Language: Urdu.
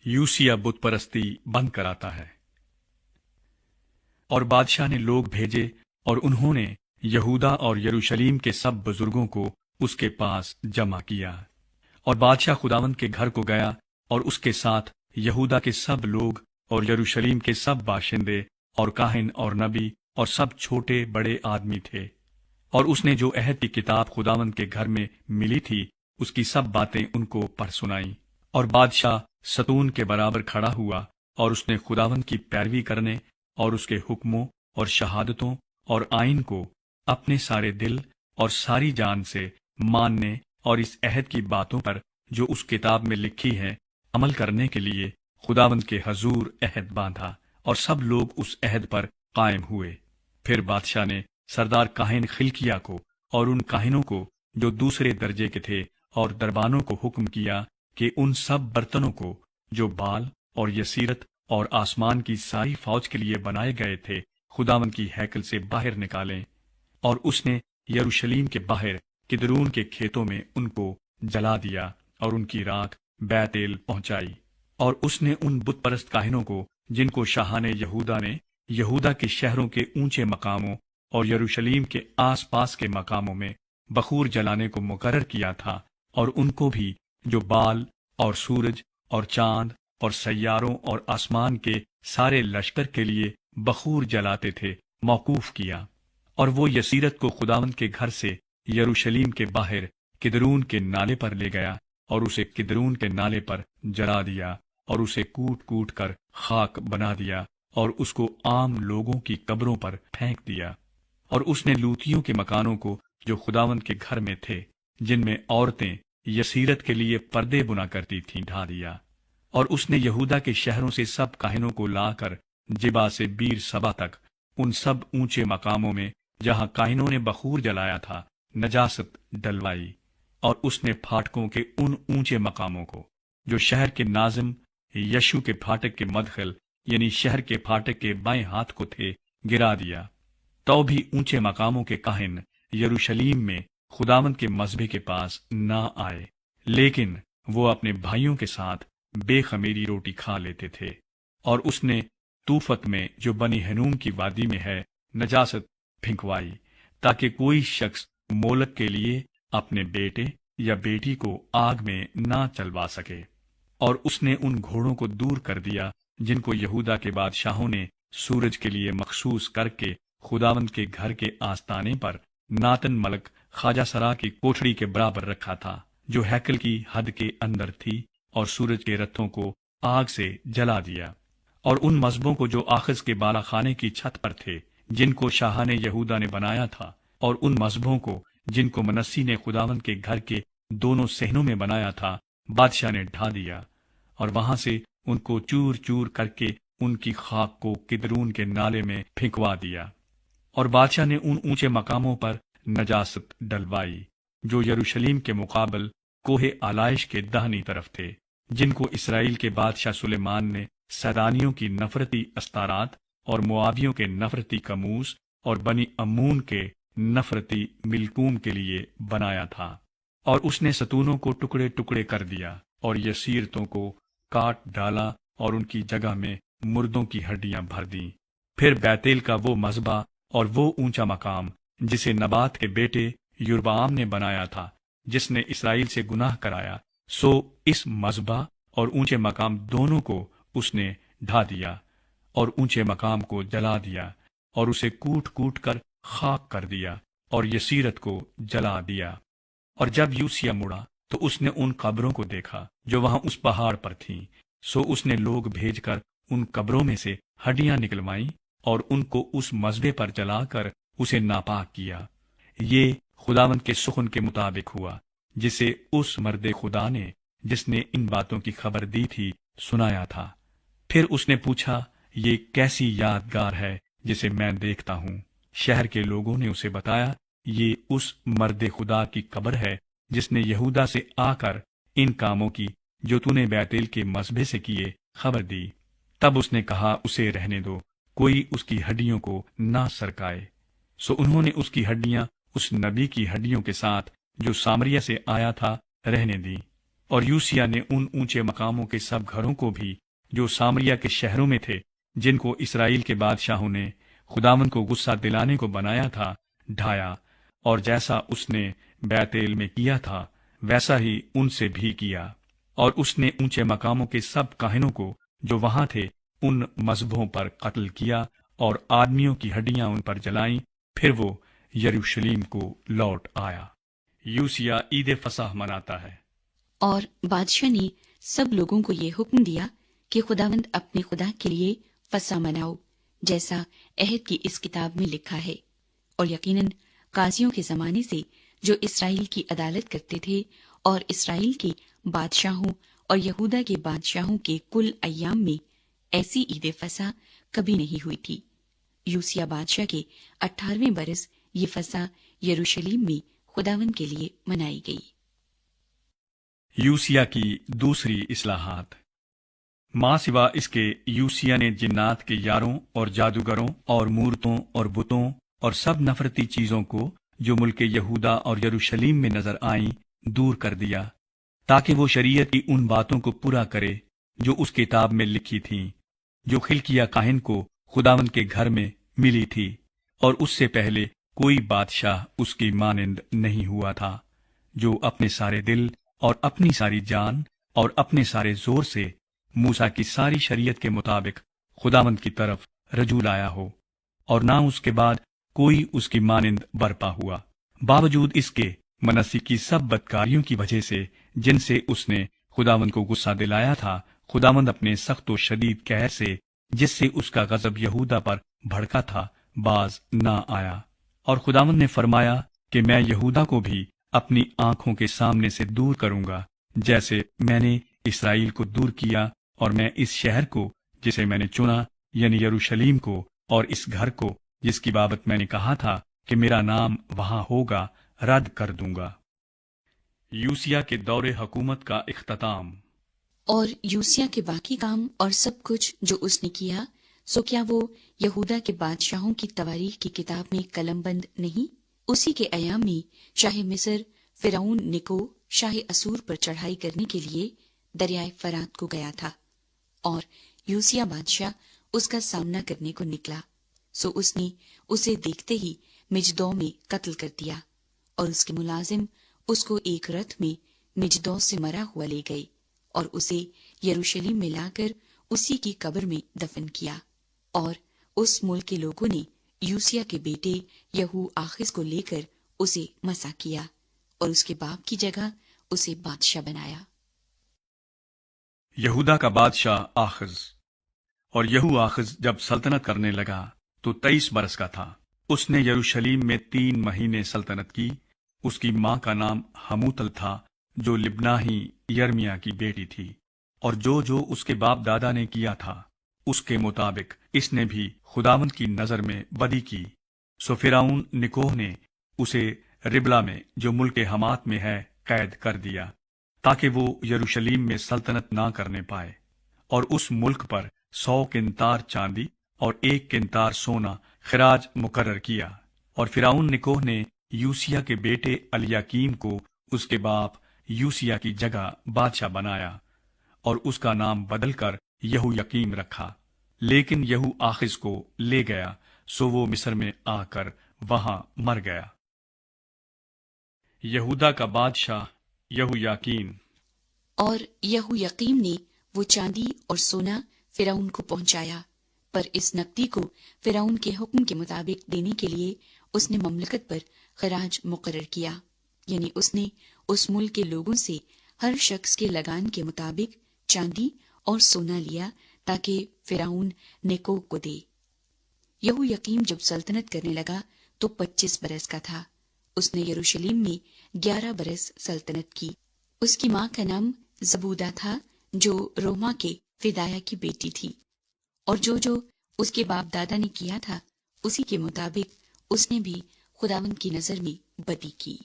یوسیہ بت پرستی بند کراتا ہے۔ اور بادشاہ نے لوگ بھیجے اور انہوں نے یہودا اور یروشلیم کے سب بزرگوں کو اس کے پاس جمع کیا۔ اور بادشاہ خداوند کے گھر کو گیا اور اس کے ساتھ یہودا کے سب لوگ اور یروشلیم کے سب باشندے اور کاہن اور نبی اور سب چھوٹے بڑے آدمی تھے۔ اور اس نے جو عہد کی کتاب خداوند کے گھر میں ملی تھی اس کی سب باتیں ان کو پڑھ سنائیں۔ اور بادشاہ ستون کے برابر کھڑا ہوا اور اس نے خداوند کی پیروی کرنے اور اس کے حکموں اور شہادتوں اور آئین کو اپنے سارے دل اور ساری جان سے ماننے اور اس عہد کی باتوں پر جو اس کتاب میں لکھی ہے عمل کرنے کے لیے خداوند کے حضور عہد باندھا، اور سب لوگ اس عہد پر قائم ہوئے۔ پھر بادشاہ نے سردار کاہن خلقیہ کو اور ان کاہنوں کو جو دوسرے درجے کے تھے اور دربانوں کو حکم کیا کہ ان سب برتنوں کو جو بال اور یسیرت اور آسمان کی ساری فوج کے لیے بنائے گئے تھے خداوند کی ہیکل سے باہر نکالیں، اور اس نے یروشلیم کے باہر کدرون کے کھیتوں میں ان کو جلا دیا اور ان کی راکھ بیت ایل پہنچائی۔ اور اس نے ان بت پرست کاہنوں کو جن کو شاہان یہودا نے یہودا کے شہروں کے اونچے مقاموں اور یروشلیم کے آس پاس کے مقاموں میں بخور جلانے کو مقرر کیا تھا، اور ان کو بھی جو بال اور سورج اور چاند اور سیاروں اور آسمان کے سارے لشکر کے لیے بخور جلاتے تھے موقوف کیا۔ اور وہ یسیرت کو خداوند کے گھر سے یروشلیم کے باہر کدرون کے نالے پر لے گیا اور اسے کدرون کے نالے پر جلا دیا اور اسے کوٹ کوٹ کر خاک بنا دیا اور اس کو عام لوگوں کی قبروں پر پھینک دیا۔ اور اس نے لوتیوں کے مکانوں کو جو خداوند کے گھر میں تھے جن میں عورتیں یسیرت کے لیے پردے بنا کرتی تھیں ڈھا دیا۔ اور اس نے یہودا کے شہروں سے سب کاہنوں کو لا کر جبا سے بیر سبا تک ان سب اونچے مقاموں میں جہاں کاہنوں نے بخور جلایا تھا نجاست ڈلوائی۔ اور اس نے پھاٹکوں کے ان اونچے مقاموں کو جو شہر کے ناظم یشو کے پھاٹک کے مدخل یعنی شہر کے پھاٹک کے بائیں ہاتھ کو تھے گرا دیا۔ تو بھی اونچے مقاموں کے کاہن یروشلیم میں خداوند کے مذبح کے پاس نہ آئے، لیکن وہ اپنے بھائیوں کے ساتھ بے خمیری روٹی کھا لیتے تھے۔ اور اس نے توفت میں جو بنی ہنوم کی وادی میں ہے نجاست پھینکوائی، تاکہ کوئی شخص مولک کے لیے اپنے بیٹے یا بیٹی کو آگ میں نہ چلوا سکے۔ اور اس نے ان گھوڑوں کو دور کر دیا جن کو یہودا کے بادشاہوں نے سورج کے لیے مخصوص کر کے خداوند کے گھر کے آستانے پر ناتن ملک خواجہ سرا کی کوٹھڑی کے برابر رکھا تھا، جو ہیکل کی حد کے اندر تھی، اور سورج کے رتھوں کو آگ سے جلا دیا۔ اور ان مذہبوں کو جو آخذ کے بالا خانے کی چھت پر تھے جن کو شاہان یہودا نے بنایا تھا، اور ان مذہبوں کو جن کو منسی نے خداوند کے گھر کے دونوں صحنوں میں بنایا تھا بادشاہ نے ڈھا دیا، اور وہاں سے ان کو چور چور کر کے ان کی خاک کو کدرون کے نالے میں پھینکوا دیا۔ اور بادشاہ نے ان اونچے مقاموں پر نجاست ڈلوائی جو یروشلیم کے مقابل کوہ آلائش کے داہنی طرف تھے، جن کو اسرائیل کے بادشاہ سلیمان نے سیدانیوں کی نفرتی استارات اور موابیوں کے نفرتی کموس اور بنی امون کے نفرتی ملکوم کے لیے بنایا تھا۔ اور اس نے ستونوں کو ٹکڑے ٹکڑے کر دیا اور یسیرتوں کو کاٹ ڈالا اور ان کی جگہ میں مردوں کی ہڈیاں بھر دیں۔ پھر بیتیل کا وہ مذبح اور وہ اونچا مقام جسے نبات کے بیٹے یربعام نے بنایا تھا، جس نے اسرائیل سے گناہ کرایا، سو اس مذبح اور اونچے مقام دونوں کو اس نے ڈھا دیا اور اونچے مقام کو جلا دیا اور اسے کوٹ کوٹ کر خاک کر دیا اور یسیرت کو جلا دیا۔ اور جب یوسیہ مڑا تو اس نے ان قبروں کو دیکھا جو وہاں اس پہاڑ پر تھیں، سو اس نے لوگ بھیج کر ان قبروں میں سے ہڈیاں نکلوائیں اور ان کو اس مذبح پر جلا کر اسے ناپاک کیا۔ یہ خداوند کے سخن کے مطابق ہوا جسے اس مرد خدا نے جس نے ان باتوں کی خبر دی تھی سنایا تھا۔ پھر اس نے پوچھا، یہ کیسی یادگار ہے جسے میں دیکھتا ہوں؟ شہر کے لوگوں نے اسے بتایا، یہ اس مرد خدا کی قبر ہے جس نے یہودا سے آ کر ان کاموں کی جو تو نے بیتیل کے مذبح سے کیے خبر دی۔ تب اس نے کہا، اسے رہنے دو، کوئی اس کی ہڈیوں کو نہ سرکائے۔ سو انہوں نے اس کی ہڈیاں اس نبی کی ہڈیوں کے ساتھ جو سامریہ سے آیا تھا رہنے دی۔ اور یوسیہ نے ان اونچے مقاموں کے سب گھروں کو بھی جو سامریا کے شہروں میں تھے، جن کو اسرائیل کے بادشاہوں نے خداوند کو غصہ دلانے کو بنایا تھا، ڈھایا، اور جیسا اس نے بیتیل میں کیا تھا ویسا ہی ان سے بھی کیا۔ اور اس نے اونچے مقاموں کے سب کاہنوں کو جو وہاں تھے ان مذبحوں پر قتل کیا اور آدمیوں کی ہڈیاں ان پر جلائیں۔ پھر وہ یروشلم کو لوٹ آیا۔ یوسیہ عید فصح مناتا ہے۔ اور بادشاہ نے سب لوگوں کو یہ حکم دیا کہ خداوند اپنے خدا کے لیے فصح مناؤ، جیسا عہد کی اس کتاب میں لکھا ہے۔ اور یقیناً قاضیوں کے زمانے سے جو اسرائیل کی عدالت کرتے تھے اور اسرائیل کے بادشاہوں اور یہودا کے بادشاہوں کے کل ایام میں ایسی عید فصح کبھی نہیں ہوئی تھی۔ یوسیہ بادشاہ کے 18ویں برس یہ فصح یروشلم میں خداوند کے لیے منائی گئی۔ یوسیہ کی دوسری اصلاحات۔ ماں سوا اس کے یوسیہ نے جنات کے یاروں اور جادوگروں اور مورتوں اور بتوں اور سب نفرتی چیزوں کو جو ملک یہودا اور یروشلم میں نظر آئیں دور کر دیا، تاکہ وہ شریعت کی ان باتوں کو پورا کرے جو اس کتاب میں لکھی تھیں، جو خلقیہ کاہن کو خداوند کے گھر میں ملی تھی، اور اس سے پہلے کوئی بادشاہ اس کی مانند نہیں ہوا تھا، جو اپنے سارے دل اور اپنی ساری جان اور اپنے سارے زور سے موسیٰ کی ساری شریعت کے مطابق خداوند کی طرف رجوع لایا ہو، اور نہ اس کے بعد کوئی اس کی مانند برپا ہوا، باوجود اس کے منسی کی سب بدکاریوں کی وجہ سے جن سے اس نے خداوند کو غصہ دلایا تھا۔ خداوند اپنے سخت و شدید قہر سے جس سے اس کا غضب یہودا پر بھڑکا تھا باز نہ آیا، اور خداوند نے فرمایا کہ میں یہودا کو بھی اپنی آنکھوں کے سامنے سے دور کروں گا، جیسے میں نے اسرائیل کو دور کیا، اور میں اس شہر کو جسے میں نے چنا یعنی یروشلم کو، اور اس گھر کو جس کی بابت میں نے کہا تھا کہ میرا نام وہاں ہوگا، رد کر دوں گا۔ یوسیہ کے دور حکومت کا اختتام۔ اور یوسیہ کے باقی کام اور سب کچھ جو اس نے کیا، سو کیا وہ یہودا کے بادشاہوں کی تواریخ کی کتاب میں قلم بند نہیں؟ اسی کے ایام میں شاہ مصر فرعون نکو شاہ اسور پر چڑھائی کرنے کے لیے دریائے فرات کو گیا تھا، اور یوسیہ بادشاہ اس کا سامنا کرنے کو نکلا، سو اس نے اسے دیکھتے ہی مجدو میں قتل کر دیا، اور اس کے ملازم اس کو ایک رتھ میں مجدو سے مرا ہوا لے گئے، اور اسے یروشلم میں لا کر اسی کی قبر میں دفن کیا۔ اور اس ملک کے لوگوں نے یوسیہ کے بیٹے یہو آخز کو لے کر اسے مسح کیا، اور اس کے باپ کی جگہ اسے بادشاہ بنایا۔ یہودا کا بادشاہ آخز۔ اور یہو آخز جب سلطنت کرنے لگا تو 23 برس کا تھا۔ اس نے یروشلم میں 3 مہینے سلطنت کی۔ اس کی ماں کا نام حموتل تھا، جو لبناہی یرمیا کی بیٹی تھی، اور جو اس کے باپ دادا نے کیا تھا اس کے مطابق اس نے بھی خداوند کی نظر میں بدی کی۔ سو فرعون نکوہ نے اسے ربلا میں جو ملک حمات میں ہے قید کر دیا، تاکہ وہ یروشلم میں سلطنت نہ کرنے پائے، اور اس ملک پر 100 قنطار چاندی اور 1 قنطار سونا خراج مقرر کیا۔ اور فرعون نکوہ نے یوسیہ کے بیٹے الیاکیم کو اس کے باپ یوسیہ کی جگہ بادشاہ بنایا، اور اس کا نام بدل کر یہو یقیم رکھا، لیکن یہو آخز کو لے گیا، سو وہ مصر میں آ کر وہاں مر گیا۔ یہودا کا بادشاہ یہو یاکین۔ اور یہو یقیم نے وہ چاندی اور سونا فرعون کو پہنچایا، پر اس نقدی کو فرعون کے حکم کے مطابق دینے کے لیے اس نے مملکت پر خراج مقرر کیا، یعنی اس نے اس ملک کے لوگوں سے ہر شخص کے لگان کے مطابق چاندی اور سونا لیا، تاکہ فرعون نیکو کو دے۔ یہو یقیم جب سلطنت کرنے لگا تو 25 برس کا تھا۔ اس نے یروشلم میں 11 برس سلطنت کی۔ اس کی ماں کا نام زبودہ تھا، جو روما کے فدایا کی بیٹی تھی، اور جو اس کے باپ دادا نے کیا تھا اسی کے مطابق اس نے بھی خداوند کی نظر میں بدی کی۔